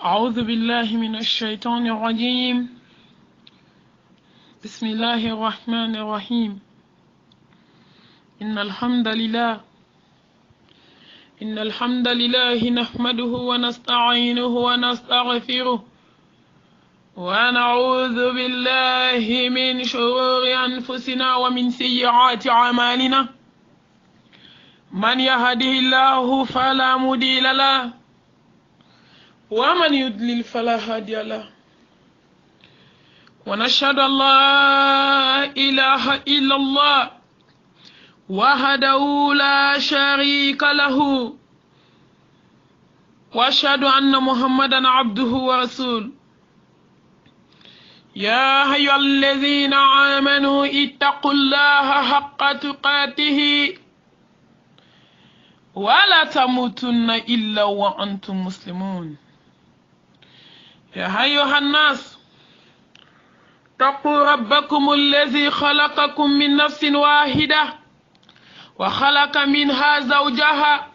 أعوذ بالله من الشيطان الرجيم. بسم الله الرحمن الرحيم. إن الحمد لله نحمده ونستعينه ونستغفره ونعوذ بالله من شرور أنفسنا ومن سيئات أعمالنا. من يهده الله فلا مضل له ومن يضلل فلا هادي له. ونشهد أن لا إله إلا الله وحده لا شريك له وأشهد أن محمدا عبده ورسوله. يا أيها الذين آمنوا اتقوا الله حق تقاته ولا تموتن إلا وأنتم مسلمون. يا أيها الناس اتقوا ربكم الذي خلقكم من نفس واحدة وخلق منها زوجها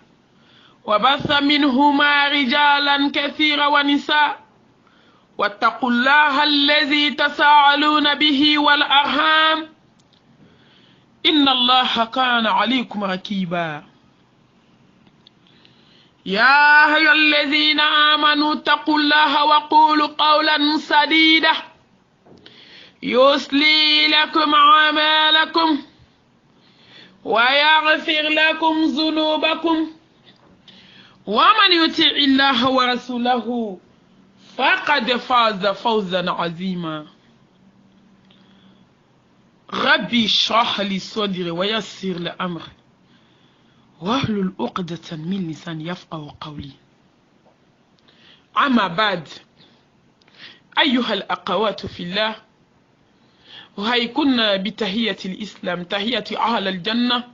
وبث منهما رجالا كثيرا ونساء واتقوا الله الذي تساءلون به والأرحام إن الله كان عليكم رقيبا. يا أيها الذين آمنوا اتقوا الله وقولوا قولا سديدا يصلي لكم أعمالكم ويغفر لكم ذنوبكم ومن يطع الله ورسوله فقد فاز فوزا عظيما. ربي اشرح لي صدري ويسر لي أمري واحلل عقدة من لساني يفقهوا قولي. أما بعد، أيها الأخوات في الله، وهي كنا بتحية الإسلام، تحية أهل الجنة،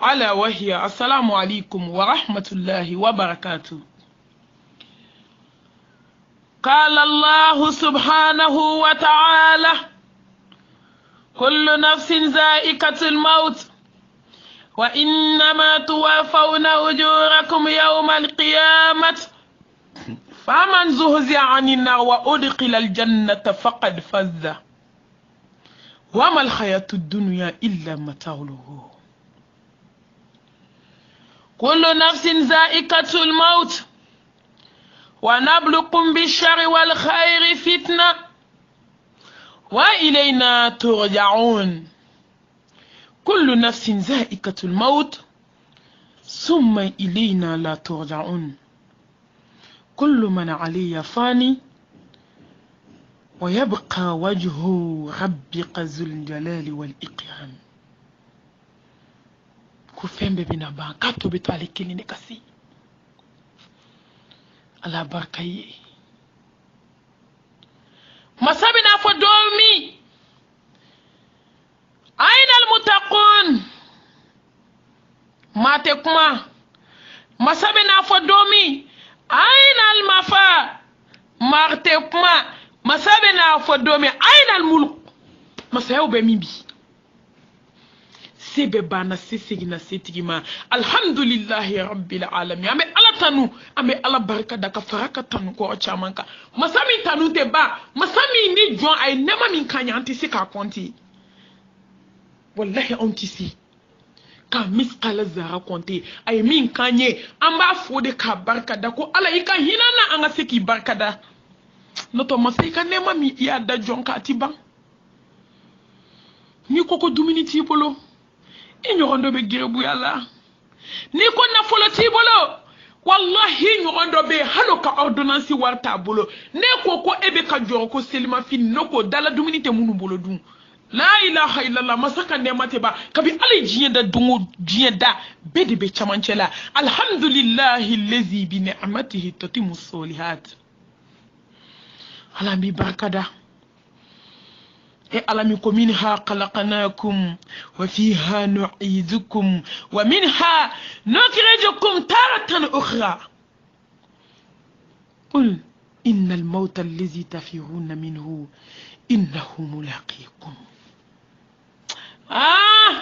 على وهي السلام عليكم ورحمة الله وبركاته. قال الله سبحانه وتعالى: كل نفس ذائقة الموت وإنما توفون أجوركم يوم القيامة فمن زهزح عن النار وأدخل الجنة فقد فاز وما الحياة الدنيا إلا متاع الغرور. كل نفس ذائقة الموت ونبلوكم بالشر والخير فتنة وإلينا ترجعون. كل نفس ذائقة الموت ثم إلينا لا ترجعون. كل من علي فاني ويبقى وجه ربك ذو الجلال والإكرام. كفين ببنا بانكاتو بتوالي كيني نكسي على بركاي مسابنا فدومي. أين المتقون؟ ما تكما مسابنا فدومي. أين المفا؟ ما تكما مسابنا فدومي. أين الملك؟ مسايو بميبي سيبه بانا سيسينا سيتيما. الحمد لله رب العالمين. أمي الله تانو، أمي الله بركة دكا فركة تانو كو أشامانكا. مسامي تانو تبا مسامي ني جوان أي نما من كاني أنتي سيكا كونتي. والله أنتي سي ka miskala zara konte ay min kanye an ba fode ka barkada ko ala yi kan hinana an ga seki barkada noto masai kan nema mi iya da jonka tiban ni koko dumini ti bolo e nyorondo be gerebu yalla ni ko na folo ti bolo wallahi nyorondo be halo ka ordonnance warta bolo ne koko ebe ka joro ko selima fin noko dala dumini te munu bolo dum. La ilaha illallah masaka nemate ba kabi ali jiye da dungo jiye da bedi be chamancela. Alhamdulillahi allazi bi ni'matihi tatimu solihat. Alami barkada e alami ko minha khalaqnakum wa fiha nu'idukum wa minha nukhrijukum taratan ukhra. قل إن الموت الذي تفرون منه إنه ملاقيكم.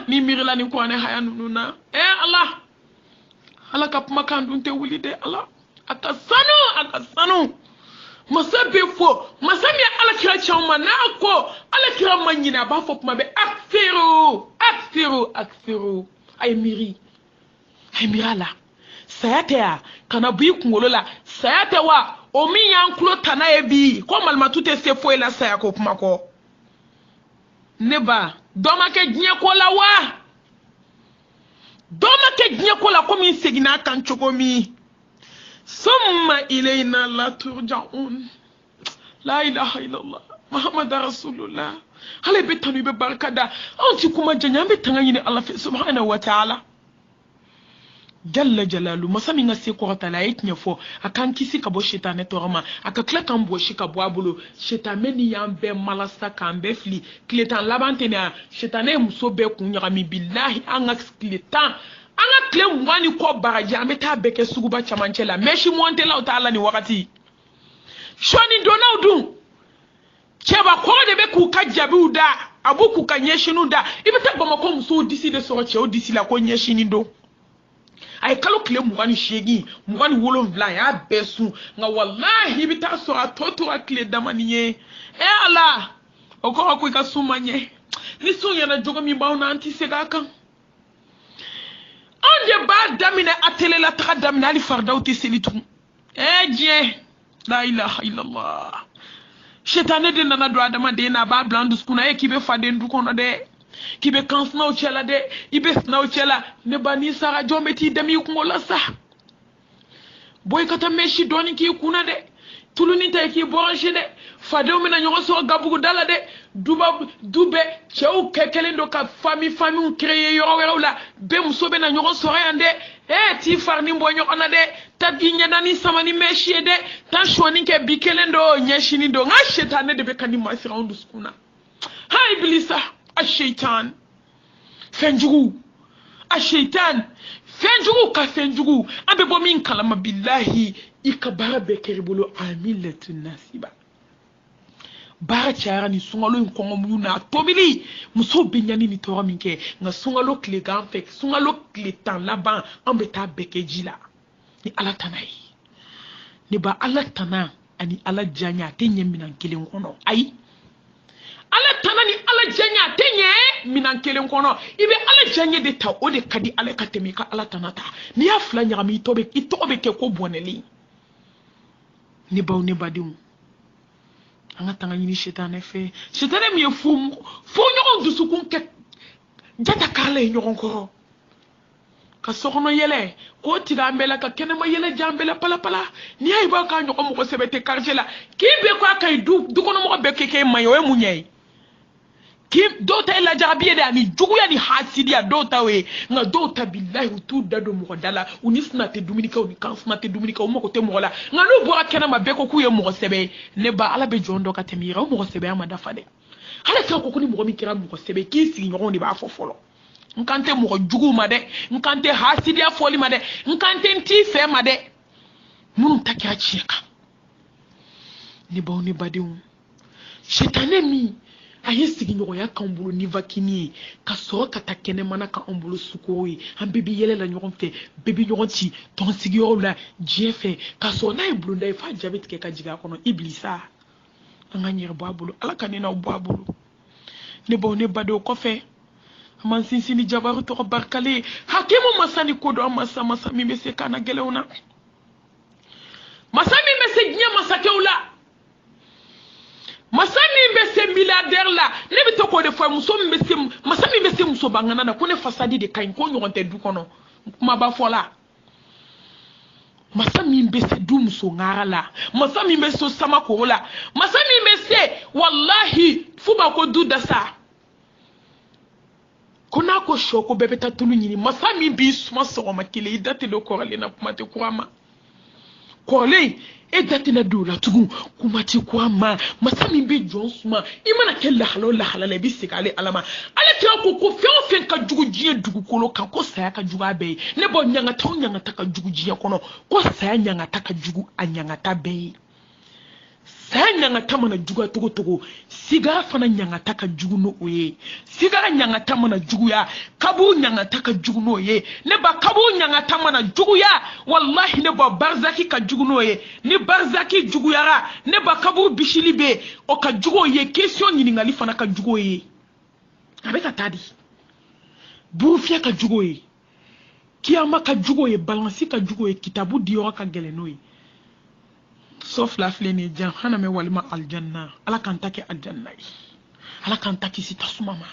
Mimiri ni kwa ne haya nuna. Allah. Allah kap makan dunte wuli de Allah. Akasano sanu masa be fo masa mi ala kira chama na ko ala kira manyina ba fo kuma be akfiru ay miri la sayate ya kana bi kungolo la sayate wa o mi yanklo tana e bi ko malma tute se fo la saya ko kuma ko neba doma ke gnya ko la wa doma ke gnya ko la ko mi segina kan chogo mi summa ilayna la turja'un la ilaha illallah muhammad rasulullah hale betanu be barkada anti kuma janya be tanga yini allah subhanahu wa ta'ala jalla jalalu masami nga se ko tala yitnya fo akan kisi ka bo shetane toroma aka klaka mbo shika bo abulo shetane ni yambe malasa kambe fli kletan labantena shetane muso be kunya mi billahi anga kletan anga klem wani ko baraji ameta beke suguba chamanchela meshi monte la taala ni wakati shoni donaudu cheba ko de be ku kajabu da abuku kanyeshinu da ibeta bamako muso disi de so che o disi la ko nyeshini do ay kalo kle mugani shegi mugani wolon bla ya besu nga wallahi bita so atoto akle damaniye ala oko ko ka sumanye ni sunya na jogo mi bawna anti segaka anje ba damine atele la tra damine ali fardauti selitu je la ilaha illallah shetane de nana do adama de na ba blandus kuna e kibe fade ndu kono de kibe kansna uchela de ibe sna uchela ne bani sara jometi demi kungola sa boy kata meshi doni ki kuna de tuluni tay ki branché de fadeo mina nyogo so gabugu dala de dube chew kekele ndo ka famille créer yo wala be musobe na nyogo so yande ti farni mbo nyogo na de tadi nyadani samani meshi de tan shoni ke bikele ndo nyeshini ndo nga shetane de be kani masira undu skuna ha iblisa الشيطان فنجو الشيطان فنجو كفنجو أبي بومين كلام بالله إكبار بكربلو عاملة الناسبة بارتشارا ni sungalo nkongo muna tobili muso benyani ni tora minke nga sungalo kle ganfek sungalo kle tan laban ambeta bekejila ni alatanai ni ba alatana ani alajanya tenyemina nkele nkono ai ala tanani ala janya tenye minan kelen kono ibe ala janye de ta o de kadi ala katemika ala tanata ni ya fla nyami itobe ke ko boneli ni baw ne badium anga tanga ni shetane fe shetane mi fu nyogon dusukun ke jata kale nyogon ko ka sokono yele ko tiga mbela ka kenema yele jambela pala ni ay ba ka nyogon mo ko sebete karjela kibe ko akay du kono mo be ke mayo e munyai kim dota ila jarabiye da ni jugu ya ni hasidi ya dota we nga dota billahi utu dado mo dala unisna te dominika uni kansna te dominika o mo ko te mo la nga no bo akena mabeko ku ye mo sebe ne ba ala be jondo ka temira mo sebe amada fade hala ka ko kuni mo mi kira mo sebe ki si nyon ni ba fofolo nkante mo jugu ma de nkante hasidi ya foli ma de nkante nti fe ma de mun takira chieka ni ba oni badium shetane mi aye sigi nyogo ya kambulu ni vakini ka so kata kene mana ka ambulu sukoi an bibi yele la nyogon fe bibi nyogon ti ton sigi yo la jefe ka so na ibulunda ifa jabit ke ka jiga kono iblisa anga nyir babulu ala kanina babulu ne bo ne bado ko fe man sinsini jabaru to barkale hakimu masani kodo masa mi mese kana gelewna masami mese nya masakeula masami mbese milliardaire la ne bito ko de fois muso mbese masami mbese muso bangana na ko ne fasadi de kan ko nyonte du kono kuma ba fola masami mbese du muso ngara la masami mbese sama ko la masami mbese wallahi fuba ko du dasa kona ko shoko bebe tatulu nyini masami bi suma so makile idate do ko le na kuma te kurama ko le e datina dola tugu kumati kwama masami be jonsuma imana kella halala bi sikale alama ala tira ko fe ka jugu jiye dugu kolo kan ko saya ka jugu abe ne bo nyanga ta ka jugu jiye kono ko saya nyanga ta ka jugu anyanga ta be sa nyangata mana juga togo togo sigara fana nyangata ka jugu no oye sigara nyangata mana jugu ya kabu nyangata ka jugu no ye ne ba kabu nyangata mana jugu ya wallahi ne ba barzaki ka jugu no ye ni barzaki jugu yara ne ba kabu bishili be o ka jugu ye question nyiningali fana ka jugu ye abeka tadi burufia ka jugu ye kiyama ka jugu ye balansi ka jugu ye kitabu diora ka geleno ye sauf la fleni jan hana me walima aljanna ala kan take aljanna ala kan take sita sumama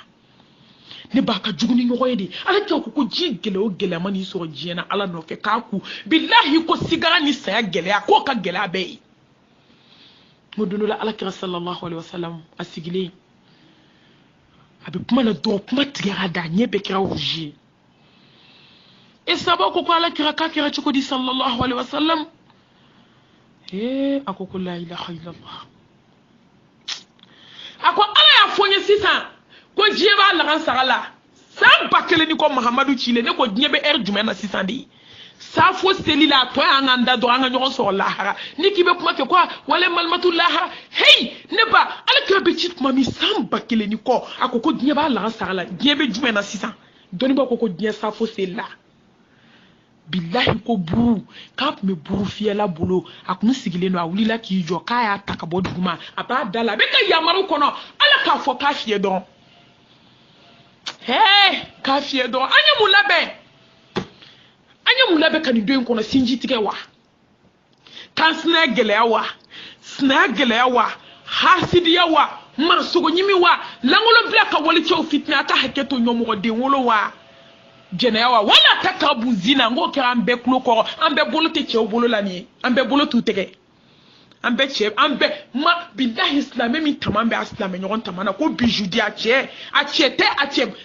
ne ba ka juguni nyogo yedi ala ka ko ji gele o gele mani so jiena ala no fe ka ku billahi ko sigara ni saya gele ko ka gele abe modunu la ala kira sallallahu alaihi wasallam asigile abi kuma na do kuma tigara da nyebe kira uji e sabako ko ala kira ka kira chiko di sallallahu alaihi wasallam ako la ilaha illallah ako ala ya fonye sisa ko jieba la sala sam bakele ni ko muhammadu chile ne ko nyebe jumena sisa di sa fo selila to anganda do anga nyon so lahara ni kibe kuma ke kwa wala malmatu lahara hey ne ba ala ke be chit mami sam bakele ni ko ako jieba la sala jiebe jumena sisa doni ba ko jieba sa fo selila billahi ko buru kap me buru fiela bolo akunu sigile no awulila ki jo kaya takabo duguma apa dala be ka yamaru kono ala ka fo ka fie don ka fie don anya mulabe kan do kono sinji tike wa kan sna gele wa hasidiya wa marsugo nyimi wa langolo bla ka wali cho fitna ka haketo nyomo de wolo wa jenewa wala takabu zina ngo ke ambe kloko ambe bolo te che bolo lani ambe bolo tu tege ambe che ambe ma billahi islam mi tamambe islam nyon tamana ko bijudi a che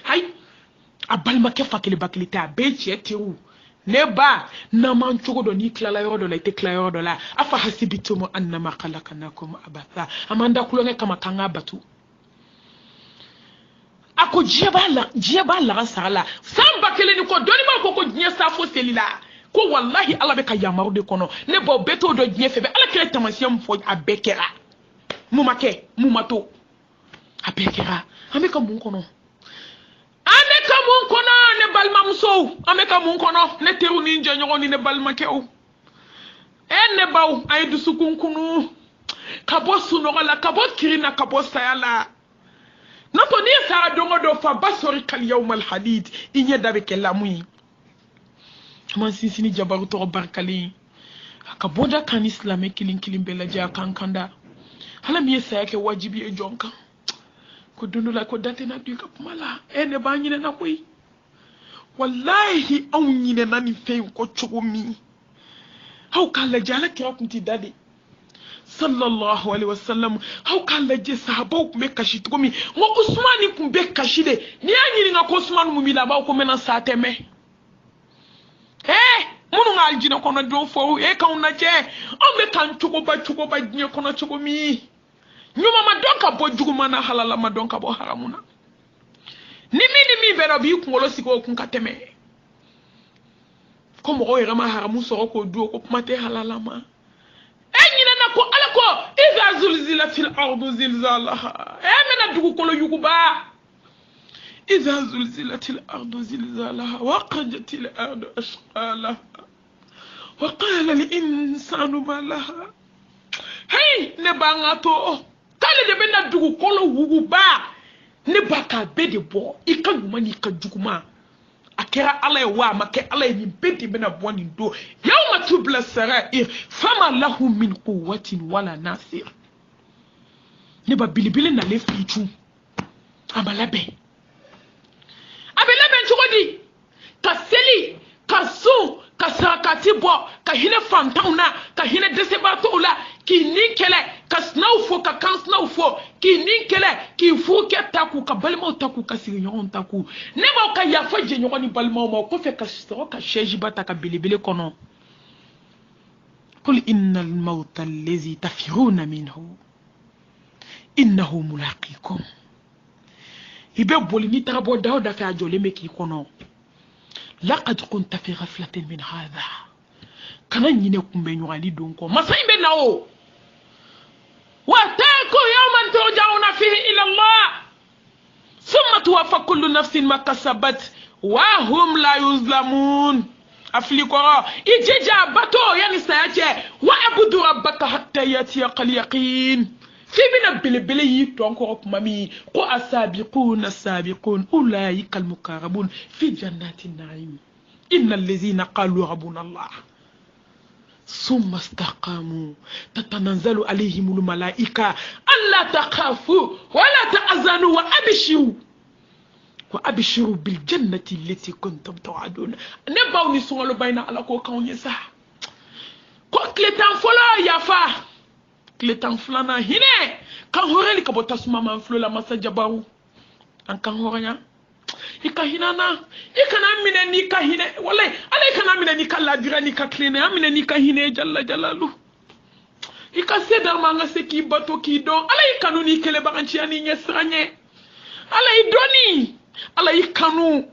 hay abalma ke fakele bakilita be che tewu ne ba na man chogo do ni klala yodo la te klala yodo la afa hasibitum annama khalaqnakum abatha amanda kulonge kama kanga batu ako jieba la sala samba kele ni ko doni ma ko dnie sa fo selila ko wallahi ala be ka yamaru de kono ne bo beto do dnie febe ala kele tamasiyam fo abekera mumato abekera ameka mun kono ne balma muso ameka mun kono ne teru ni njanyo ni ne balma kew ne baw ay du sukunkunu kabo sunola kabo kirina kabo sayala nato ni sa dongo do fa basori kal yawm al hadid inye dabe kelamui man sini jabaru to barkali aka boda kan islamic kilin bela ja kankanda hala mi sa yake wajibi e jonka ko dunula ko datena du ka mala ene ba nyine na koy wallahi on nyine nani fe ko chugumi haw kala jala ke kunti dadi sallallahu alaihi wasallam haw kala je sahaba ko me kashi to mi ngo usman ku be kashi de ni anyini nga ko usman mu mila ba ko mena sateme munu nga aljina kono do fo kan na je o me kan chugo ba nyi kono chugo mi nyuma ma donka bo juguma na halala ma donka bo haramuna ni mi bero bi ku ngolo siko ku kateme ko mo oyera ma haramu so ko do ko mate halala ma enyina na ko ala ko iza zulzilatil ardu zilzalaha mena dugu ko lo yugu ba iza zulzilatil ardu zilzalaha waqajatil ardu ashqalaha وقال الإنسان ما لها نبانغاتو kale de bena dugu kolo wugu ba ne baka bede bo ikaguma ni kajuguma akera ala wa make ala ni bede bena bo ni do yawma tubla sarair fama lahu min quwwatin wala nasir ne ba bilibili na le fichu abalabe chugodi kaseli kasu kasakati bo ka hine fantauna ka hine desebato la ki ninkele ka snawfo ka kansnawfo ki ninkele ki fuke taku ka balmo taku ka siryon taku ne ba ka yafa je nyoko ni balmo mo ko fe ka stro ka sheji bata ka bilibili kono qul innal mawta allazi tafiruna minhu innahu mulaqikum ibe bolini tarabo dawda fa jole meki kono laqad kunta fi ghaflatin min hadha kana nyine kumbe nyali donko masaimbe nao واتقوا يوما ترجعون فيه إلى الله ثم توفى كل نفس ما كسبت وهم لا يظلمون أفليكورا إجيجا باتو يعني ساجة وعبدوا ربك حتى يأتيك اليقين في بنا بلي تونكو مامي قو السابقون أولئك المقربون في جنات النعيم إن الذين قالوا ربنا الله ثم استقاموا تتنزل عليهم الملائكة ألا تخافوا ولا تحزنوا وأبشروا بالجنة التي كنتم توعدون نباو نسوالو بين على كوكاون يسا كوكلتان فلا يافا كلتان فلانا هنا كان هوريلي كبو تسمى من فلولا مسا جباو أن كان هوريا ika hinana ikana mine ni ka hine wallahi ala ikana mine ni ka ladira ni ka klene amine ni ka hine jalla jalalu ika sedar manga seki bato ki don ala ikanu ni kele bakanchi ani nyesranye ala idoni ala ikanu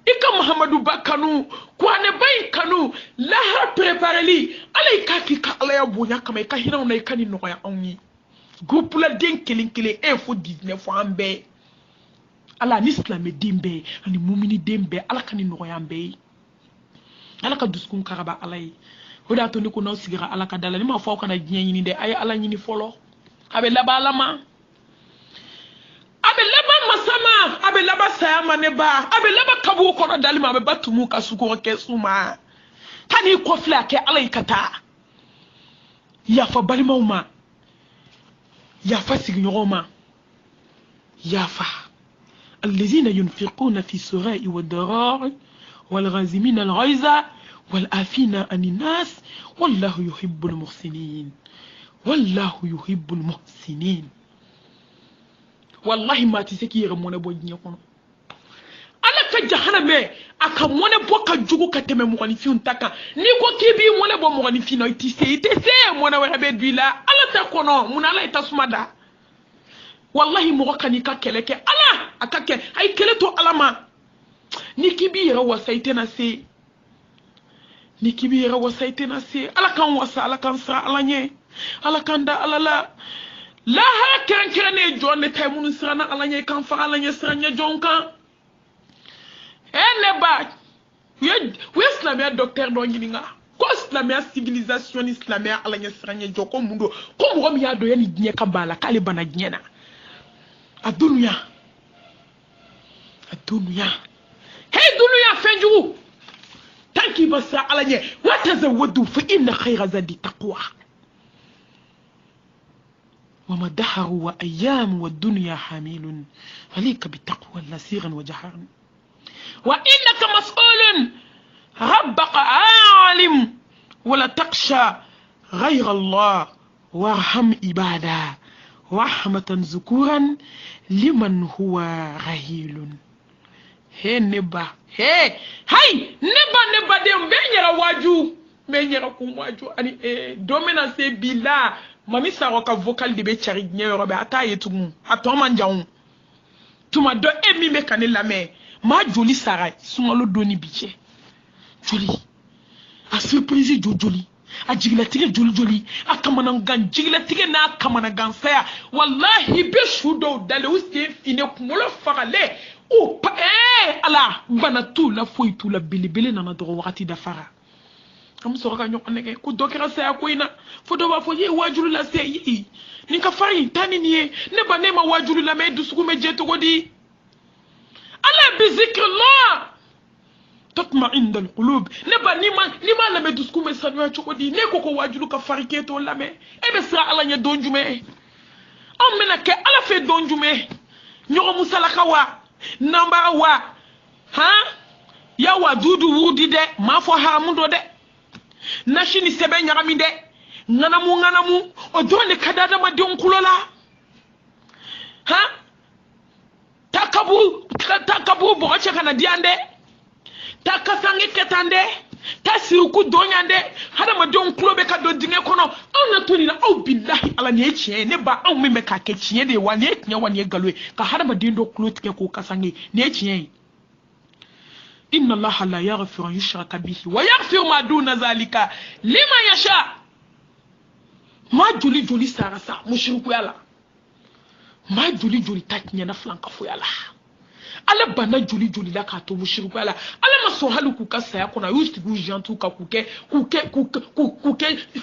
ika muhammadu bakanu kwane bay kanu la har prepareli ala ikaki ka ala ya bunya kama ika hina una ikani no ya onyi groupe la den kelinkele info 19 fo ambe ala ni islamé dembe ani mumini dembe ala kani no yambe ala ka duskun karaba alay hoda to ni ko no sigira ala ka dala ni ma fo kana nyini de ay ala nyini folo abe laba lama abe laba masama abe laba sayama ne ba abe laba kabu ko no dalima abe batumu ka suko ke suma tani ko fla ke alay kata ya fa balimawma ya fa signoma ya fa الذين ينفقون في السراء والضراء والغازمين الغيظ والعافين عن الناس والله يحب المحسنين والله ما تسكي يرمون بوجني كونو ala ka jahanname aka mone boka jugu ka teme mo ni fiun taka ni ko kibi mone bo mo ni fino itise mone wa be bila ala ta kono mun ala ita sumada wallahi mo kani ka keleke ala akake ay keleto alama nikibi yera wasaite na se ala kan wasa ala kan sa ala nye ala kan da ala la ha kan ne jonne tay mun sirana ala nye kan fa ala nye siranya jonka ene ba we islamia docteur do ngininga ko islamia civilisation islamia ala nye siranya joko mundo ko mo mi ya do yani nye kabala kale bana nyena الدنيا هي دنيا فنجو تنكي بس على نيه وتزودوا فإن خير زاد التقوى وما دهر وأيام والدنيا حامل عليك بالتقوى نسيرا وجهرا وإنك مسؤول ربك عالم ولا تخشى غير الله وارحم عباده رحمة ذكورا لمن هو رهيل he neba he hay neba dem benyera waju menyera kumwaju ani dominance bila mami saro ka vocal de be chari nyero be ataye tumu atoma njawu tuma do emi me kanela me ma joli sara sumalo doni biche joli a surprise joli a jiglatige joli a kamanangan jiglatige na kamanagan saya wallahi be shudo dale usti fine kumolo fagale o pa ala bana tu la foitu la bilibili na do wakati da fara am so ka nyokane ko dokera saya ko ina fodo ba fo ye wajulu la sei ni ka fari tani ni ne ba ne ma wajulu la me dusuku me jeto godi ala bi zikrullah تطمئن القلوب نبا نما لما دسكو مسانوا تشودي نيكو كو واجلو كفاريكيتو لامي اي بسرا على ني دونجومي ام منك على في دونجومي نيو مسالكا وا نمبر وا ها يا ودودو وودي دي ما فو هامودو دي ناشيني سبي نيامي دي nganamu odone kadada ma donkulola ha takabu boche kana diande ta kasange ketande ta siruku donyande hada ma don klobe ka do dinge kono on na toni na au billahi ala ne chie ne ba au me ka ke chie de wa ne nya wa ne galwe ka hada ma dindo klote ke ko kasange ne chie inna allaha la yaghfiru an yushraka bihi wa yaghfiru ma duna zalika liman yasha ma joli sara sa mushriku yala ma joli takinya na flanka fo yala ala bana joli la ka to mushriku yala ala ma so haluku ka saya kona yusti gu jantu ka kuke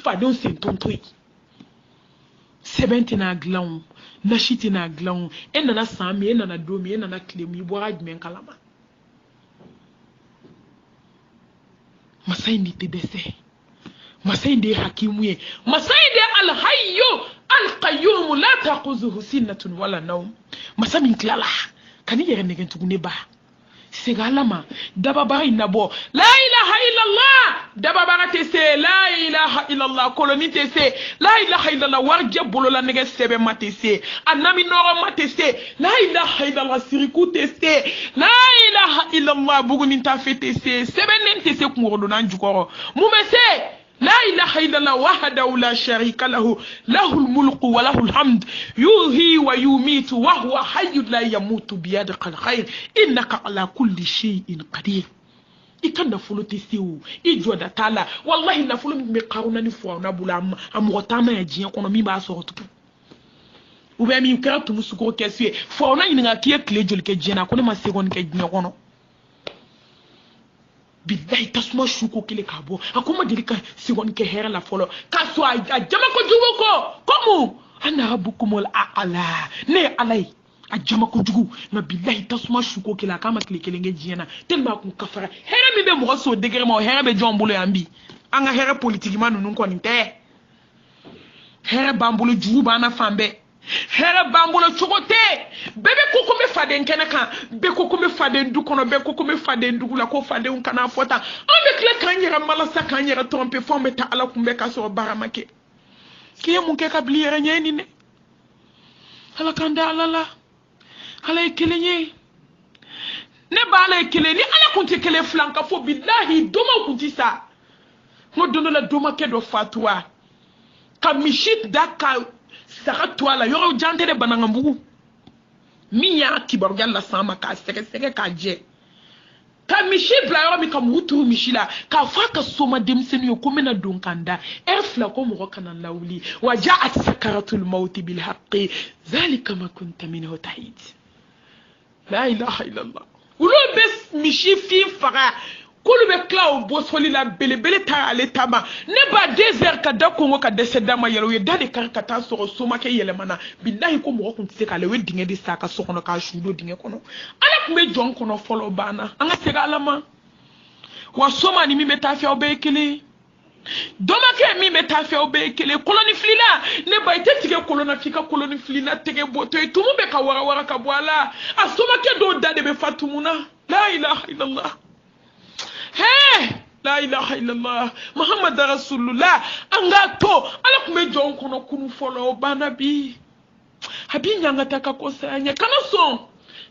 fadon sentontoi sebenti na glan na shiti na glan ena na sami ena na domi ena na klemi bo ajmen kalama masaindi te dese masaindi hakimu ye masaindi al hayyu al qayyum la taquzuhu sinatun wala nawm masamin klala kani yere negen tugune ba segalama daba bari nabo la ilaha illallah daba barate se la ilaha illallah koloni te se la ilaha illallah warje bolola nege sebe mate se anami noro mate se la ilaha illallah siriku te se la ilaha illallah buguni ta fete se sebe nente se kungoro nan jukoro mume se لا إله إلا الله وحده لا شريك له له الملك وله الحمد يحيي ويميت وهو حي لا يموت بيدك الخير إنك على كل شيء قدير ikan na folo te sewo ijo da tala wallahi na folo me karuna ni fo na bula amwota na ajia kono mi ba so to ube mi karatu musuko keswe fo na yin nga kiye klejol ke jena kono ma segon ke jina kono billahi tasma shuko kile kabo akoma delika segon ke hera la folo kaso a jama ko jugo ko komu ana rabbukumul a'la ne alai a jama ko jugu na billahi tasma shuko kila kama kile nge jena telma ko kafara hera mi be mo so degere mo hera be jombulo yambi anga hera politique manu nun ko nte hera bambulo jugu bana fambe hera bambulo chogote bebe koko me faden kenaka be koko me faden du kono be koko me faden du la ko faden kana fota ambe kle kanyera malasa kanyera trompe fombe ta ala kumbe ka so baramake kiye munke ka bliere nyeni ne ala kanda ala ekelenye ne bala ekeleni ala kunti kele flanka fo billahi doma kunti sa mo dono la doma ke do fatwa ka mishit daka saka toala yoro jante de bananga mbugu miya kibaru yalla sama ka sege ka je ka mishi bla yoro mi ka mutu mishila ka fa ka soma demseni yo komena donkanda erfla ko mo kana lawli wa ja'at sakaratul maut bil haqqi zalika ma kunta minhu tahid la ilaha illa allah ulo bes mishi fi faga kulu be klaw bo soli la bele ta ale tama ne ba desert ka da kongo ka deseda ma yelo ye dade kar ka ta so soma ke yele mana billahi ko mo ko tse ka le we dinge di saka so kono ka shudo dinge kono ala ku me jon kono folo bana anga se ga alama wa soma ni mi meta fi obekele doma ke mi meta fi obekele koloni flina ne ba ite tige kolona fika koloni flina tege boto e tumu be ka wara ka bwala asoma ke do dade be fatumuna la ilaha illallah Hey, la ilaha illallah Muhammad Rasulullah angato ala kume jon kono kunu folo banabi habi nyanga taka kosa nya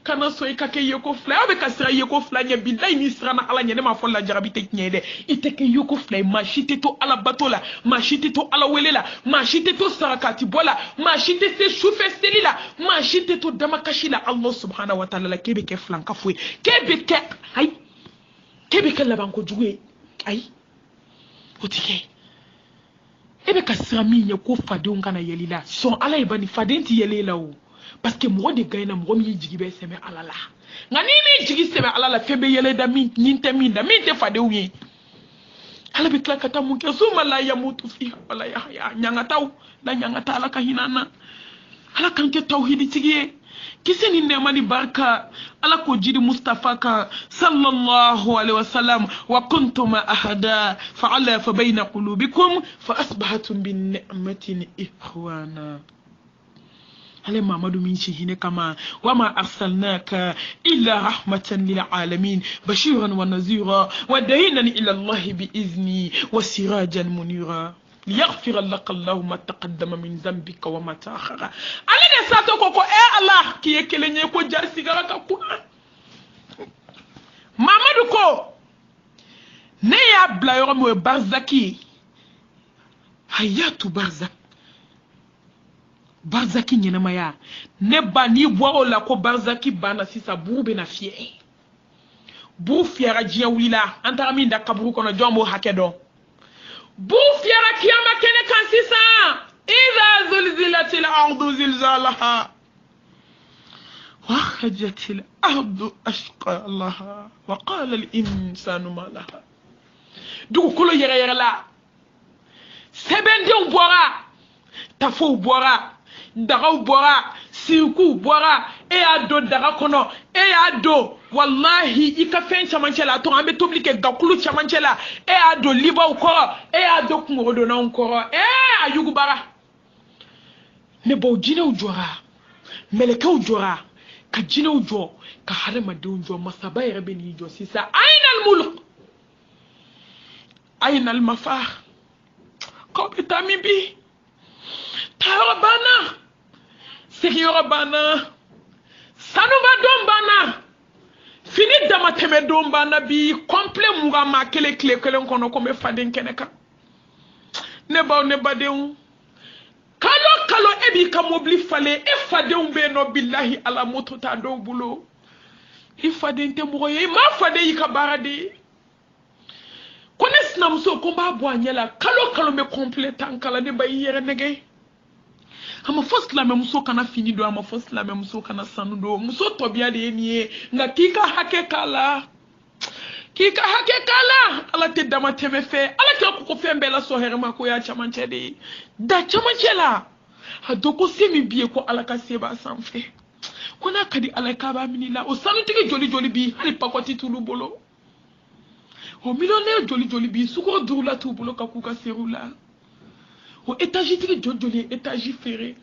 kana so ikake yeko fly abe kasira yeko fly nya billahi ni srana ala nya ne ma folla jarabi tek nyede iteke yeko fly ma shite to ala batola ma shite to ala welela ma shite to sarakati bola ma shite se choufe selila ma shite to damakashila Allah subhanahu wa ta'ala kebe ke flanka fwe kebe ke ay kebe kala banko juwe ay otike ebe kasira minya ko fade on kana yelila son ala ibani fadenti yelela o parce que mo de gaina mo mi jigi be seme alala ngani mi jigi seme alala febe yele da min ninte min da min te fade wi ala be kla kata mo ke suma la yamutu fi wala ya nyanga taw la nyanga ta ala ka hinana ala kan ke tawhidi tigi kiseni nemani barka ala ko jidi mustafa ka sallallahu alaihi wasallam wa kuntum ahada fa ala fa bayna qulubikum fa asbahatum bin ni'matin ikhwana ale mamadu min shihine kama wama arsalnaka illa rahmatan lil alamin bashiran wa nazira wa dahinan ila allah bi izni wa sirajan munira ليغفر لك الله ما تقدم من ذنبك وما تأخر على نساتو كوكو الله كي يكلني كو جارسي غاكا كونا مامادو كو نيا بلا يوم برزاكي حياتو barzaki nyema ya ne bani boa la ko barzaki bana sisa burbe na fie bu fiara jia wila antara da kaburu kono jombo hakedo bu fiara kiyama kene kan sisa ززالها وأخرجت الأرض أثقالها وقال الإنسان ما لها دو كل يرى لا سبندي بورا تفو بورا دغو بورا سيكو بورا ادو daga kono ado wallahi ika fen chamanchela to ambe toblike gakulu chamanchela ado liba ukoro ado kungodo na ukoro ayugu bara ne bo jine ujora meleke ujora ka jine ujo ka harama de ujo masaba yere ni jo sisa aina al mulk aina al mafah kopita mibi tarabana Sérieux bana Sanuba dombana fini dama teme dombana bi complet muga ma kele kle kono kome faden keneka ne ba deun kalo ebi ka mobli fale e faden be no billahi ala moto ta do bulo i faden te mo ye ma fade yi ka barade kones namso ko ba bo anyela kalo me complet tankala ne ba yere nege ama first la muso kana fini do ama first la muso kana sanu do muso tobia de nie nga kika hake kala ala te dama teme fe ala te ko fe mbela so herma ko ya chamanche de da chamanche la adoko semi bie ko ala ka seba sanfe kona kadi ala ka ba minila o sanu tigi joli bi hali pakoti tulu bolo o millionnaire joli bi suko dula tu bolo ka kuka serula o étage tigi joli étage ferré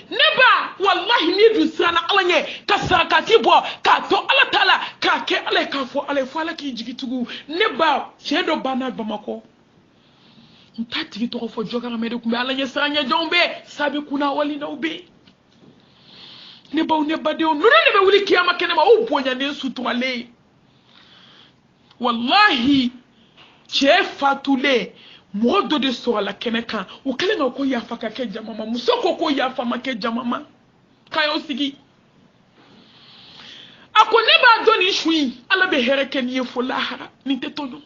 neba wallahi ni du sana alanye ka sakati bo ka to ala tala ka ke ala ka fo ala ki jigitugu neba chedo bana bamako ntati to fo jogara mede kumbe alanye sanya jombe sabi kuna wali na ubi neba de nuna nebe wuli kiyama kenema o bonya ne sutwale wallahi che fatule modo de so la keneka o kele na ko ya faka ke jamama musoko ko ya fama ke jamama kayo sigi akone ba doni shui ala be hereke ni fo lahara ni tetono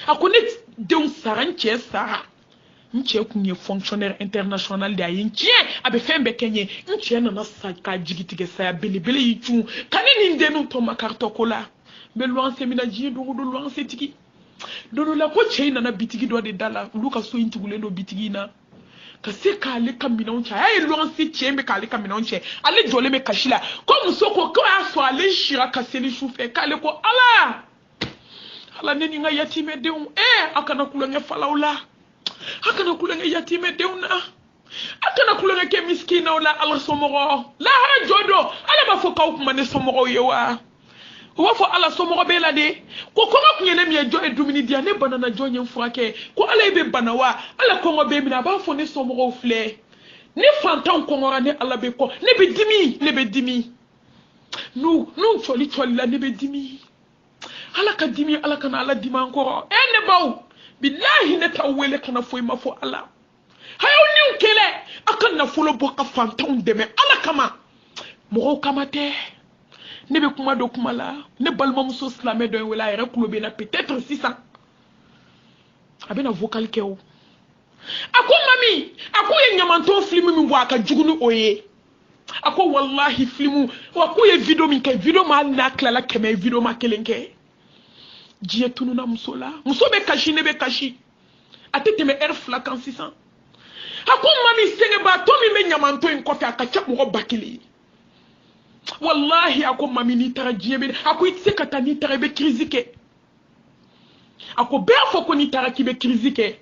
akone de un saranche sara nche kunye fonctionnaire international da yinche abe fembe kenye nche na saka jigitige sa bilibili yichu kanini ndenu to makarto kola be loan semina ji do loan setiki dono la ko china na bitigi do de dala luka so intugule no bitigi na ka se ka le kamina oncha ay luansi chembe ka le kamina onche ale jole me kashila ko musoko ko aso ale shira ka seli shufe ka le ko ala neni nga yatime deun akana kulenge falaula akana kulenge yatime deuna akana kulenge ke miskina wala ala somoro la ha jodo ala ba fo ka kuma ne somoro yewa wafo ala somo bela de ko kongo kunyene mi ejo edumini dia ne banana jonye mfurake ko ala ibe banawa ala kongo be mi na ba fo ne somo fle ne fantan kongora ne ala be ko ne be dimi nu choli la ne be dimi ala ka dimi ala kana ala dima encore ne baw billahi ne tawele kana fo ma fo ala hayo ni ukele akan na folo boka fantan deme ala kama mo kamate ne be kuma do kuma la ne balma muso slamé do wala yere kulobe na peut-être 600 abena vocal keo ako mami ako ye nyamanto film mi bo aka jugunu oye ako wallahi film ako ye video mi kay video ma na kala keme video ma kelenke jiye tunu na muso be kashi ne be kashi atete me fla kan 600 ako mami senge ba to mi me nyamanto en kofi aka chap mo bakili wallahi ako mami ni tara jiebe ako itse kata ni tara be krizike ako be afo ko ni tara ki be krizike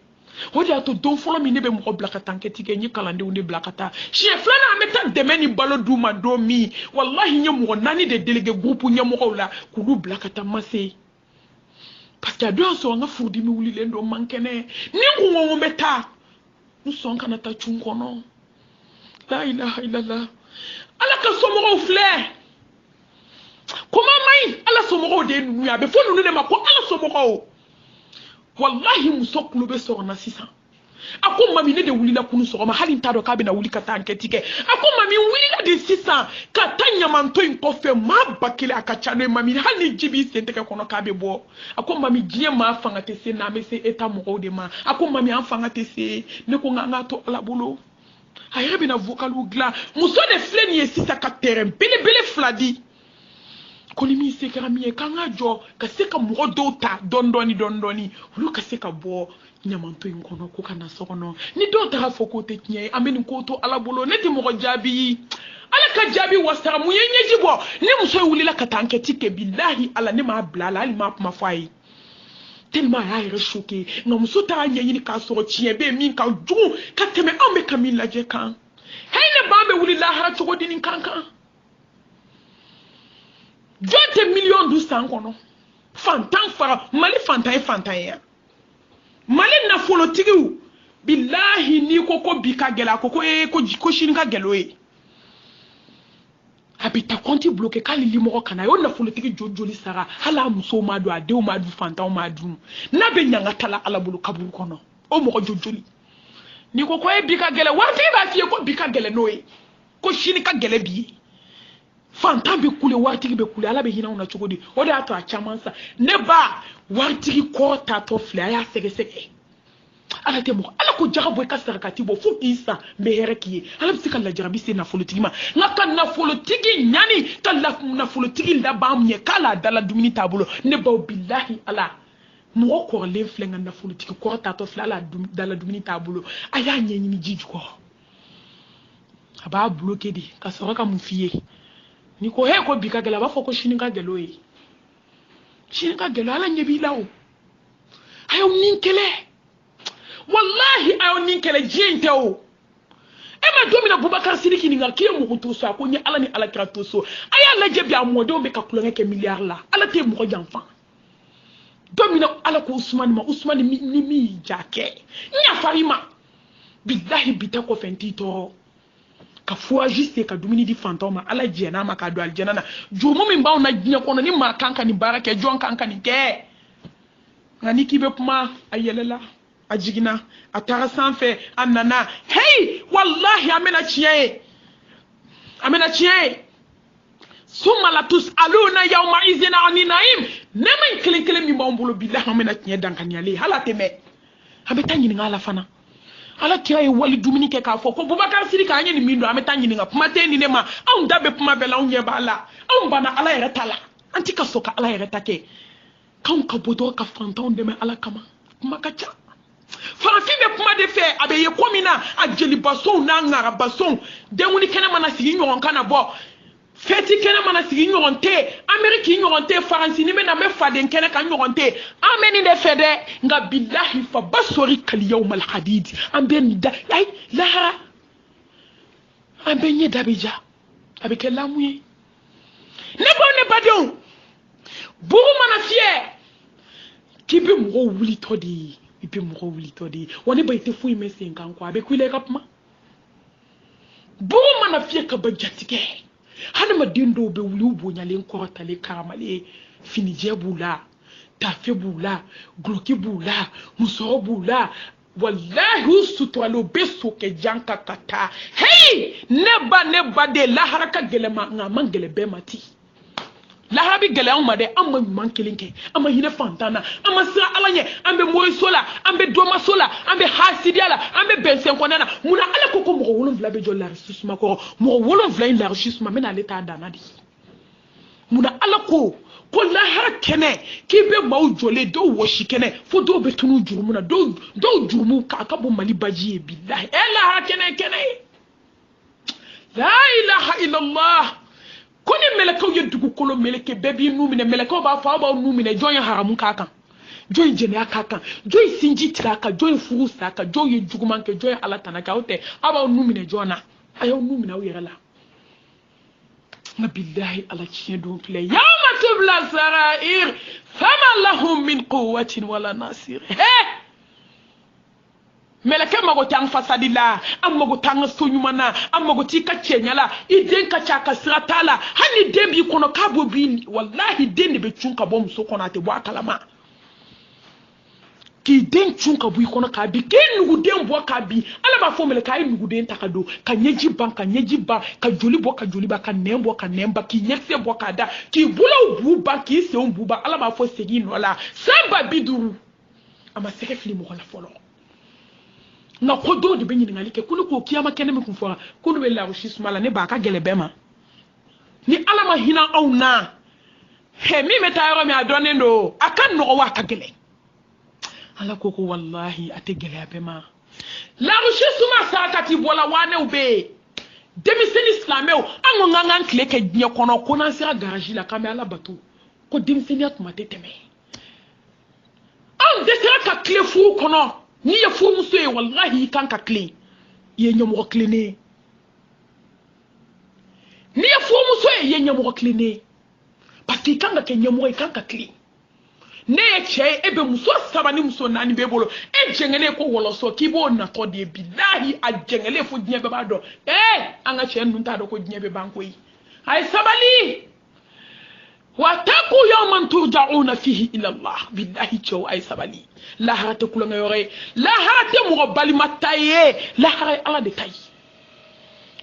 hodi ato don folo mi ne be mo blakata nketike ni kalande unde blakata chef flana ameta demeni balo duma do mi wallahi nye mo nani de délégué groupe nye mo la kudu blakata masse parce que ado so nga furdi mi wuli lendo mankene ni ngo meta nous sommes kana ta chunkono la ilaha illallah ala ka somoro fle kuma mai ala somoro de nu ya be fo nu ne ma ko ala somoro wallahi musokulu be so na 600 ako mami ne de wuli la kunu so ma halin ta do ka be na wuli kata anketike ako mami wuli la de 600 kata nyamanto in ko fe ma bakile aka chano mami hani jibi sente ke kono ka be bo ako mami gie ma fanga te se na me se eta mo de ma ako mami an fanga te se ne ko nga to ala bolo a yɛrɛ bɛna vocalu dilan muso de filɛ nin ye sisan ka terrain belebele fila di ko ni min se kɛra min ye k'an ka jɔ ka se ka mɔgɔ dɔw ta dɔɔni olu ka se ka bɔ ɲamanto in kɔnɔ ko ka na so kɔnɔ ni dɔw taara fɔ k'o tɛ tiɲɛ ye an bɛ nin ko to ala bolo ne tɛ mɔgɔ jaabi ala ka jaabi wasara mun ye ɲɛji bɔ ni muso ye wulila ka taa enquête kɛ bilahi ala ne m'a bila a la hali m'a kuma fɔ a ye tellement a y'a yɛrɛ choqué nka muso taara ɲɛɲini k'a sɔrɔ tiɲɛ bɛ min ka jugu ka tɛmɛ anw bɛ ka min lajɛ kan hɛyi ne b'an bɛ wuli lahara cogo di nin kan kan jɔn tɛ miliyɔn dun san kɔnɔ fantan fara mali fantan ye fantan ye yan mali nafolotigiw bilahi n'i ko ko bi ka gɛlɛ a ko ko sini ka gɛlɛ o ye a bɛ taa compte bloqué k'ale limɔgɔ kana o nafolotigi joli sara hali a musow m'a dun a denw m'a dun fantanw m'a dun n'a bɛ ɲanga ta la ala bolo kaburu kɔnɔ o mɔgɔ joli n'i ko e bi ka gɛlɛ waritigi b'a f'i ye ko bi ka gɛlɛ n'o ye ko sini ka gɛlɛ bi ye fantan bɛ kule waritigi bɛ kule ala bɛ hinɛ anw na cogo di o de y'a to a caman sa ne ba waritigi kɔrɔ tatɔ filɛ a y'a sɛgɛsɛgɛ ala tɛ mɔgɔ ala ko jaga bɔ i ka sarakati bɔ fo k'i san n bɛ hɛrɛ k'i ye ala bɛ se ka lajarabi se nafolotigi ma nka ka nafolotigi ɲani ka nafolotigi laban ɲɛ k'a la dala dumuni t'a bolo ne baw bilahi ala mɔgɔ kɔrɔlen filɛ nka nafolotigi kɔrɔ tatɔ filɛ ala dala dumuni t'a bolo a y'a ɲɛɲini ji jukɔrɔ a b'a bloqué de ka sɔrɔ ka mun f'i ye ni ko he ko bi ka gɛlɛ a b'a fɔ ko sini ka gɛlɛ o ye sini ka gɛlɛ ala ɲɛ b'i la o a y'aw ni kɛlɛ wallahi a y'aw ni kɛlɛ diɲɛ in tɛ o e ma don min na Bubakar Sidiki ɲininka k'i ye mɔgɔ to so a ko n ye ala ni alakira to so a y'a lajɛ bi a mɔdenw bɛ ka tulonkɛ kɛ miliyari la ala tɛ mɔgɔ janfa don min na ala ko Usmani ni min y'i ja kɛ n yafari ma bilahi bi tɛ kɔfɛ n t'i tɔɔrɔ ka fouraji se ka dumuni di fantanw ma ala jɛn'a ma k'a don alijana na jurumu min b'anw na diɲɛ kɔnɔ ni maa kan ka nin baara kɛ jɔn kan ka nin kɛ nka ni k'i bɛ kuma a yɛlɛla a jiginna a taara sanfɛ a nana hey wallahi an bɛna tiɲɛ ye summa latus'aluna yawma izin ani na'im ne ma kelen kelen min b'anw bolo bilahi an bɛna tiɲɛ dankaniyalen hali a tɛ mɛn an bɛ taa ɲininka ala fana ala kira ye wali dumuni kɛ k'a fɔ ko Bubakar Sidiki an ye nin min don an bɛ taa ɲininka kuma tɛ nin ne ma anw da bɛ kuma bɛɛ la anw ɲɛ b'a la anw banna ala yɛrɛ ta la an tɛ ka sɔn ka ala yɛrɛ ta kɛ k'anw ka bɔ dɔrɔn ka fantanw dɛmɛ ala kama kuma ka ca farafin bɛ kuma de fɛ a bɛ ye ko min na a jelibasow n'a ŋarabasow denkundi kɛnɛ mana sigi ɲɔgɔn kan na bɔ fɛti kɛnɛ mana sigi ɲɔgɔn tɛ Amérique ɲɔgɔn tɛ Faransi ni bɛ na n bɛ faden kɛnɛ kan ɲɔgɔn tɛ an bɛ nin de fɛ dɛ nka bilahi fa basori kaliyaw mal hadid an bɛ nin da ayi lahara an bɛ ɲɛ da bɛ ja a bɛ kɛ lamu ye ne badenw bugu mana fiyɛ k'i bɛ mɔgɔw wulitɔ de ye i bɛ mɔgɔw wulitɔ de ye wa ne ba i tɛ foyi mɛn sen kan kɔ a bɛ ku i la i ka kuma bugu mana fiyɛ ka ban jatigɛ hadamaden dɔw bɛ wuli u bonyalen kɔrɔtalen karamalen finijɛ b'u la tafe b'u la guloki b'u la musɔrɔ b'u la wallahi u suturalen u bɛ sokɛ jan kan ka taa hey ne ba de lahara ka gɛlɛ ma nka a man gɛlɛ bɛɛ ma ten lahara bɛ gɛlɛ anw ma dɛ an ma ɲuman kelen kɛ an ma hinɛ fantan na an ma siran ala ɲɛ an bɛ moriso la an bɛ dɔmaso la an bɛ hasidiya la an bɛ bɛnsɛn kɔnɔna na munna ala ko mɔgɔ 7 bɛ jɔ larisisuma kɔrɔ mɔgɔ 7 in larisisuma n bɛna ale t'a danna de munna ala ko lahara kɛnɛ k'i bɛ maaw jɔlen dɔw wɔsi kɛnɛ fo dɔw bɛ tunu jurumu na dɔw jurumu k'a ka bɔ mali baji ye bilahi lahara kɛnɛ ye la ilaha illallah ko ni mɛlɛkɛw ye dugukolo mɛlɛkɛ bɛɛ b'i nu minɛ mɛlɛkɛw b'a fɔ aw b'aw nu minɛ jɔn ye haramu k'a kan jɔn ye jɛnɛya k'a kan jɔn ye sinji tigɛ a kan jɔn ye furu sa a kan jɔn ye juguman kɛ jɔn ye ala tana kɛ aw tɛ aw b'aw nu minɛ jɔn na a y'aw nu minɛ aw yɛrɛ la nka bilahi ala tiɲɛ don filɛ yawma tubla sarair fama lahum min quwwatin wala nasir mɛlɛkɛ mago tɛ an fasadi la an mago tɛ an ka so ɲuman na an mago t'i ka cɛɲa la i den ka ca a ka sira t'a la hali ni den b'i kɔnɔ k'a b'o bi wallahi den de bɛ cun ka bɔ muso kɔnɔ a tɛ bɔ a kalama k'i den cun ka bɔ i kɔnɔ k'a bi k'i nuguden bɔ k'a bi ala b'a fɔ mɛlɛkɛ a ye nuguden ta ka don ka ɲɛji ban ka joli bɔ ka joli ban ka nɛn bɔ ka nɛn ban k'i ɲɛkisɛ bɔ k'a da k'i bolow bu ban k'i senw bu ban ala b'a fɔ segin nɔ la 150 a ma sɛgɛ fili mɔgɔ la fɔlɔ nga ko do de be ɲiningali kɛ kulu ko kiyama kɛnɛ min kun fɔra kulu be larusisuma la ne b'a ka gɛlɛ bɛɛ ma ni ala ma hinɛ aw na he min bɛ taa yɔrɔ min a dɔnnen do a ka nɔgɔ wa a ka gɛlɛ ala ko ko wallahi a tɛ gɛlɛya bɛɛ ma larusisuma sarakati bɔla waanɛw be yen denmisɛnnin silamɛw an ko k'an k'an tile kɛ diɲɛ kɔnɔ ko n'an sera garaji la k'an bɛ ala bato ko denmisɛnniya tuma tɛ tɛmɛ anw dɛsɛra ka tile furu kɔnɔ n'i ye furumuso ye wallahi i kan ka tilen i ye ɲɛmɔgɔ tilennen ye n'i ye furumuso ye i ye ɲɛmɔgɔ tilennen ye parce que i kan ka kɛ ɲɛmɔgɔ i kan ka tilen ne ye cɛ ye e bɛ muso 3 ni muso 4 b'e bolo e jɛngɛlen ko wɔlɔsɔ k'i b'o natɔ de ye bilahi a jɛngɛlen fo diɲɛ bɛɛ b'a dɔn an ka cɛ ninnu t'a dɔn ko diɲɛ bɛ ban koyi a ye sabali واتقوا يوما ترجعون فيه الى الله بالله جو اي سبالي لا هات كل غيري لا هات مغبل متاي لا هات على دتاي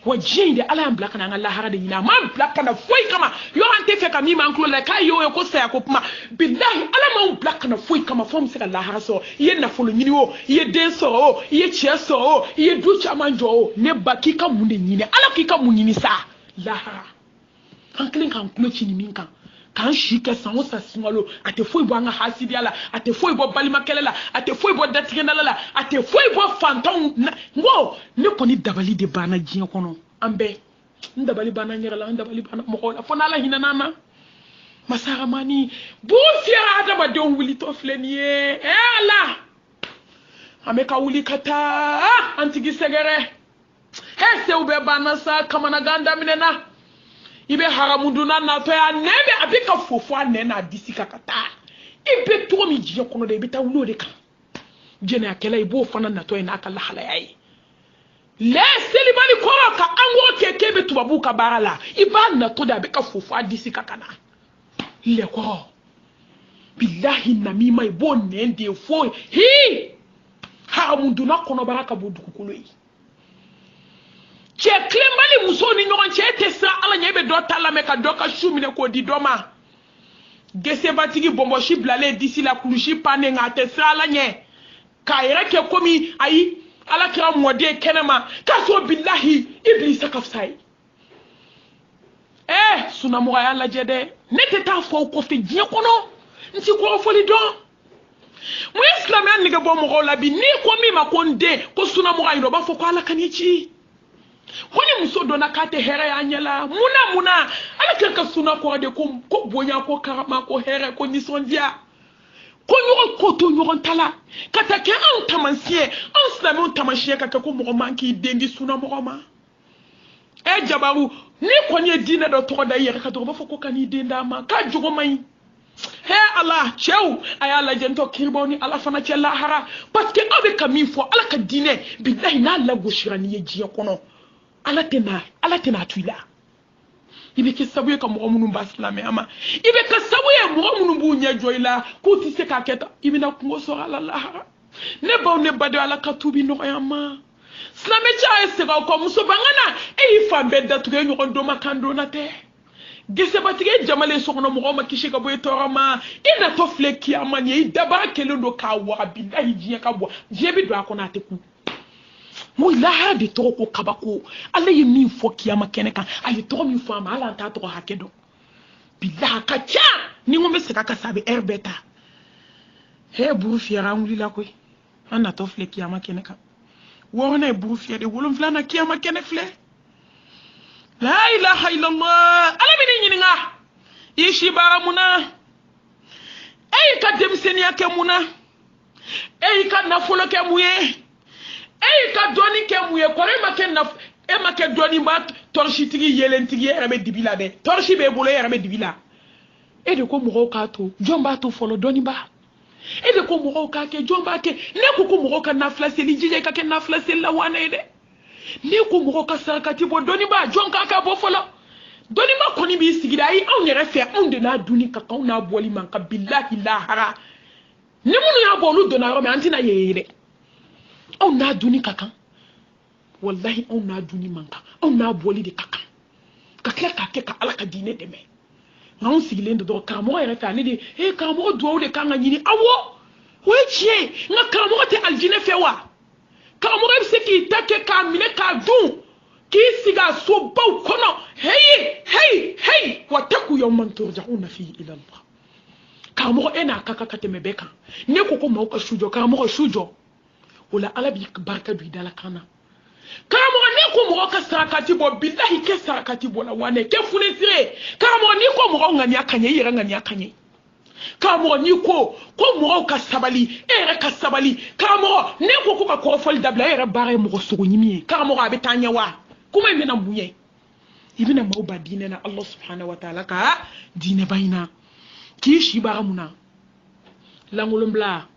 وجين على ام بلاك انا لا هات دينا ما بلاك انا فوي كما يو انت فيك مي ما انكلو لا كاي يو يكو سيا كوما بالله على ما بلاك انا فوي كما فوم سي لا هات سو ينا فولو نيني او يدن سو يچي سو يدو chamanjo ne baki ka munde nyine ala ki ka munini sa la hara hanklin kan kulo chini minkan kan shi ka sanwo sasingalo ate foi bo anga hasidia la ate foi bo balima kelela ate foi bo datigena la ate foi bo fanton ngo ne koni dabali de bana jinya kono ambe ndabali bana nyera la ndabali bana mo la fona la hinana ma masara mani bu fiara adama don wuli to flenie ala ameka wuli kata antigi segere hese ube bana sa kamana ganda minena ibe haramunduna na to ya nebe abika fofo anena disika kata ibe to mi jiye kono de bita wulo de kan jene akela ibo fana na to ina akala hala yayi le selibani ko ka ango keke be tubabu ka barala iba na to da abika fofo adisika kana le ko billahi namima ibo nende fo hi haramunduna kono baraka bodu kukulo yi che klembali muso ni ɲɔgɔn cɛ tɛ sa ala ɲɛ bɛ dɔ ta lamɛn ka dɔ ka su minɛ k'o di dɔ ma gesebatigi bɔnbɔsi bilalen disi la kulusi pannen nka a tɛ sa ala ɲɛ k'a yɛrɛ kɛ komi ayi ala kɛra mɔden kɛnɛma k'a sɔrɔ bilahi ibilisa ka fisa ye sunamɔgɔya lajɛ dɛ ne tɛ taa fɔ o kɔfɛ diɲɛ kɔnɔ n ti kɔrɔfɔli dɔn mun ye silamɛya nege bɔ mɔgɔw la bi n'i ko min ma ko n den ko sunamɔgɔ yi dɔ o b'a fɔ ko ala ka n'i ci koni muso dona kate here ya nyala muna ala ka suna ko de ko bonya ko karama ko here ko nisondia ko nyoro ko to nyoro tala kata ke an tamansie an slamu tamansie ka ko mo manki dengi suna mo ma e jabaru ni ko nye dina do to da yere ka to ba foko kan denda ma ka jogo mai he Allah chew ay Allah jento kirboni ala fana ci lahara parce que abe kamin fo ala ka dine billahi na la goshirani ye jiya kono ala tena tuila ibe ke sabuye ka mo munun baslame ama ibe ka sabuye mo munun bu nya joyla ko ti se ka keta ibe na ko so ala lahara ne baw ne bade ala ka tubi no yama slame cha ese ko muso bangana e fambe da tuge nyo do makando na te gese batige jamale so kono mo ma kishi ka boy torama ina to fleki amanye i dabara kele do ka wa billahi jiya ka bo jebi do akona te ku mo lahara de to ko kabako ala ye min fo kiyama kene kan ayi to min fo ama ala ta to hakedo billahi ka cha ni ngombe se ka sabe erbeta he buru fiara nguli la koy ana to fle kiyama kene kan wona buru fiade wolum flana kiyama kene fle la ilaha illallah ala bi ni nga ishi baramuna ay ka demseni yake muna ay ka nafulo ke muye e ka doni ke muye kore make na e make doni ma torchi tigi yelentigi yere be dibila de torchi be bolo yere be dibila e de ko mo ka to jomba to folo doni ba e de ko mo ka ke jomba ke ne ko mo ka na flaseli jije ka ke na flaseli la wana de ne ko mo ka sakati bo doni ba jonka ka bo folo doni ma koni bi sigida yi on yere fe on de na duni ka kan na boli man ka billahi la hara ne munu ya bolu dona ro me antina yere on na duni kakan wallahi on na duni manka on na boli de kakan ka kla ka ke ka ala ka dine de me non sigilen do karamo yere fa ne de karamo do de kan nyini awo we chie na karamo te aljine fe wa karamɔgɔ bɛ se k'i ta kɛ k'a minɛ k'a dun k'i sigi a sobaw kɔnɔ heyi wattaqu yawman turja'una fihi ila Allah. Karamɔgɔ e n'a ka kan ka tɛmɛ bɛɛ kan ne ko ko maaw ka su jɔ karamɔgɔ su jɔ o la Ala b'i barika don i dala kan na. Karamɔgɔ ni ko mɔgɔ ka sarakati bɔ bilahi kɛ sarakati bɔ la wa ne kɛ funɛsire karamɔgɔ ni ko mɔgɔ ŋaniya ka ɲɛ i yɛrɛ ŋaniya ka ɲɛ. Karamɔgɔ ni ko mɔgɔw ka sabali e yɛrɛ ka sabali karamɔgɔ ne ko ka kɔrɔfɔli dabila e yɛrɛ baara ye mɔgɔ sogo ɲimi ye karamɔgɔ a bɛ taa ɲɛ wa kuma in bɛna mun ye i bɛna maaw ba diinɛ na Allah subhanahu wa ta'ala ka diinɛ ba in na k'i si baara mun na langolonbila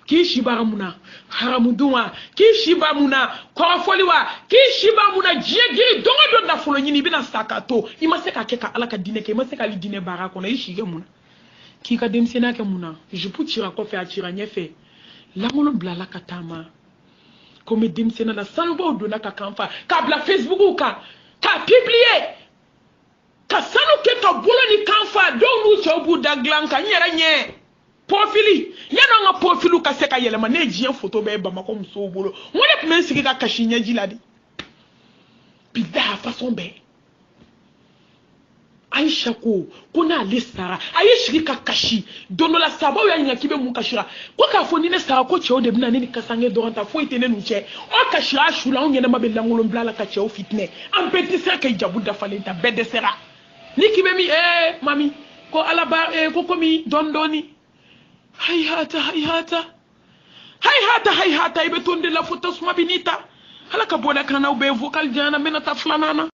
k'i si baara mun na haramudun wa k'i si baara mun na kɔrɔfɔli wa k'i si baara mun na diɲɛ giri don o don nafolo ɲini i bɛna sa k'a to i ma se k'a kɛ ka Ala ka diinɛ kɛ i ma se k'ale diinɛ baara kɔnɔ i si kɛ mun na k'i ka denmisɛnniya kɛ mun na jupu cira kɔfɛ a cira ɲɛfɛ langolon bilala ka taama komi denmisɛnniya la sanubaw donna ka kan fa k'a bila Facebook kan k'a publier ka sanu kɛ ka bolo ni kan fa dɔw n'u cɛw b'u da dilan kan n yɛrɛ ɲɛ profili yan'an ka profilu ka se ka yɛlɛma ne diɲɛ photo bɛɛ Bamakɔ musow bolo n ko ne tun bɛ n sigi ka kasi ɲɛji la de bilahi façon bɛɛ Aisha ko n'ale sara a ye sigi ka kasi don dɔ la sabaw y'a ɲininka k'i bɛ mun kasira ko k'a fɔ ni ne sara ko cɛw de bɛna ne ni kasange dɔrɔn ta foyi tɛ ne n'u cɛ o kasira a su la anw ɲɛnɛma bɛ langolon bila la ka cɛw fitinɛ an bɛɛ tɛ se ka jabu dafalen ta bɛɛ dɛsɛra ni k'i bɛ min mami ko Ala ba ko komi dɔɔni dɔɔni hayhata i bɛ to n de la fo tasuma bɛ n'i ta Ala ka bɔ da kan na u bɛ vocal jana n bɛna taa filanan na